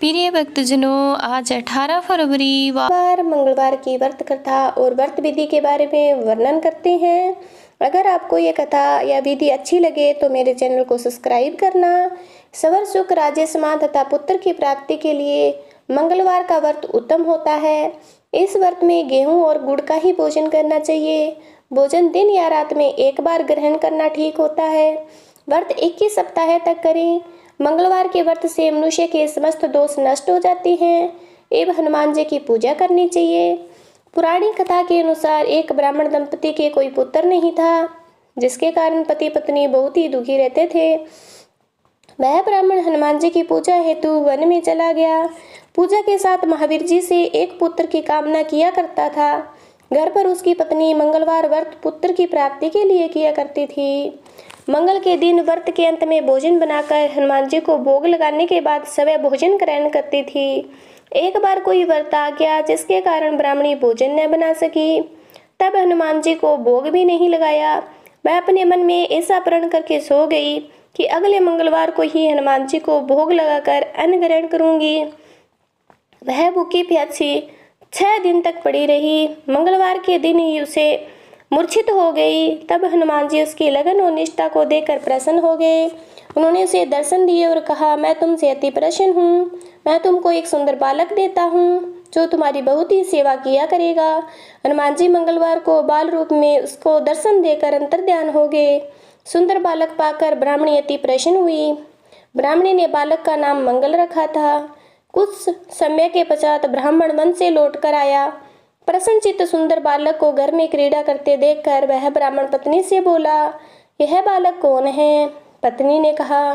प्रिय भक्तजनों, आज 18 फरवरी बार मंगलवार की व्रत कथा और व्रत विधि के बारे में वर्णन करते हैं। अगर आपको ये कथा या विधि अच्छी लगे तो मेरे चैनल को सब्सक्राइब करना। सवर सुख राज्य समान तथा पुत्र की प्राप्ति के लिए मंगलवार का व्रत उत्तम होता है। इस व्रत में गेहूं और गुड़ का ही भोजन करना चाहिए। भोजन दिन या रात में एक बार ग्रहण करना ठीक होता है। व्रत 21 सप्ताह तक करें। मंगलवार के व्रत से मनुष्य के समस्त दोष नष्ट हो जाते हैं एवं हनुमान जी की पूजा करनी चाहिए। पुरानी कथा के अनुसार एक ब्राह्मण दंपति के कोई पुत्र नहीं था, जिसके कारण पति पत्नी बहुत ही दुखी रहते थे। वह ब्राह्मण हनुमान जी की पूजा हेतु वन में चला गया। पूजा के साथ महावीर जी से एक पुत्र की कामना किया करता था। घर पर उसकी पत्नी मंगलवार व्रत पुत्र की प्राप्ति के लिए किया करती थी। मंगल के दिन व्रत के अंत में भोजन बनाकर हनुमान जी को भोग लगाने के बाद सवै भोजन ग्रहण करती थी। एक बार कोई व्रत आ गया जिसके कारण ब्राह्मणी भोजन न बना सकी। तब हनुमान जी को भोग भी नहीं लगाया। वह अपने मन में ऐसा प्रण करके सो गई कि अगले मंगलवार को ही हनुमान जी को भोग लगाकर अन्न ग्रहण करूंगी। वह भूखी प्यासी 6 दिन तक पड़ी रही। मंगलवार के दिन ही उसे मूर्छित हो गई। तब हनुमान जी उसकी लगन और निष्ठा को देखकर प्रसन्न हो गए। उन्होंने उसे दर्शन दिए और कहा, मैं तुमसे अति प्रसन्न हूँ। मैं तुमको एक सुंदर बालक देता हूँ जो तुम्हारी बहुत ही सेवा किया करेगा। हनुमान जी मंगलवार को बाल रूप में उसको दर्शन देकर अंतर्ध्यान हो गए। सुंदर बालक पाकर ब्राह्मणी अति प्रसन्न हुई। ब्राह्मणी ने बालक का नाम मंगल रखा था। कुछ समय के पश्चात ब्राह्मण वन से लौट कर आया। प्रसन्नचित्त सुंदर बालक को घर में क्रीड़ा करते देखकर वह ब्राह्मण पत्नी से बोला, यह बालक कौन है? पत्नी ने कहा,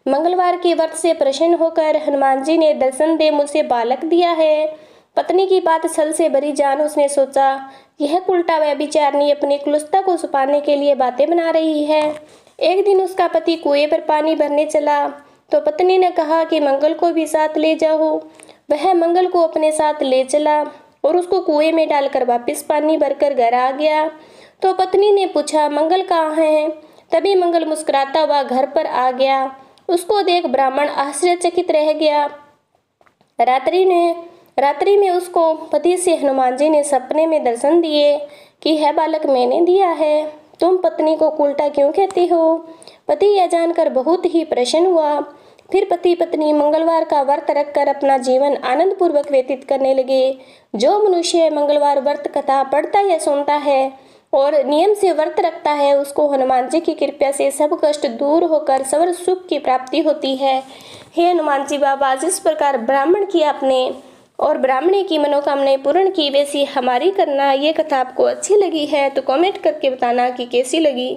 मंगलवार के व्रत से प्रसन्न होकर हनुमान जी ने दर्शन दे मुझसे बालक दिया है। पत्नी की बात छल से भरी जान उसने सोचा, यह उल्टा व्यभिचारिणी अपनी कुलुषता को छुपाने के लिए बातें बना रही है। एक दिन उसका पति कुएं पर पानी भरने चला तो पत्नी ने कहा कि मंगल को भी साथ ले जाओ। वह मंगल को अपने साथ ले चला और उसको कुएं में डालकर वापस पानी भरकर घर आ गया। तो पत्नी ने पूछा, मंगल कहाँ है? तभी मंगल मुस्कुराता हुआ घर पर आ गया। उसको देख ब्राह्मण आश्चर्यचकित रह गया। रात्रि में उसको पति से हनुमान जी ने सपने में दर्शन दिए कि यह बालक मैंने दिया है। तुम पत्नी को उल्टा क्यों कहती हो? पति यह जानकर बहुत ही प्रसन्न हुआ। फिर पति पत्नी मंगलवार का व्रत रखकर अपना जीवन आनंद पूर्वक व्यतीत करने लगे। जो मनुष्य मंगलवार व्रत कथा पढ़ता या सुनता है और नियम से व्रत रखता है, उसको हनुमान जी की कृपा से सब कष्ट दूर होकर सवर सुख की प्राप्ति होती है। हे हनुमान जी बाबा, जिस प्रकार ब्राह्मण की आपने और ब्राह्मणी की मनोकामनाएं पूर्ण की, वैसी हमारी करना। ये कथा आपको अच्छी लगी है तो कमेंट करके बताना कि कैसी लगी।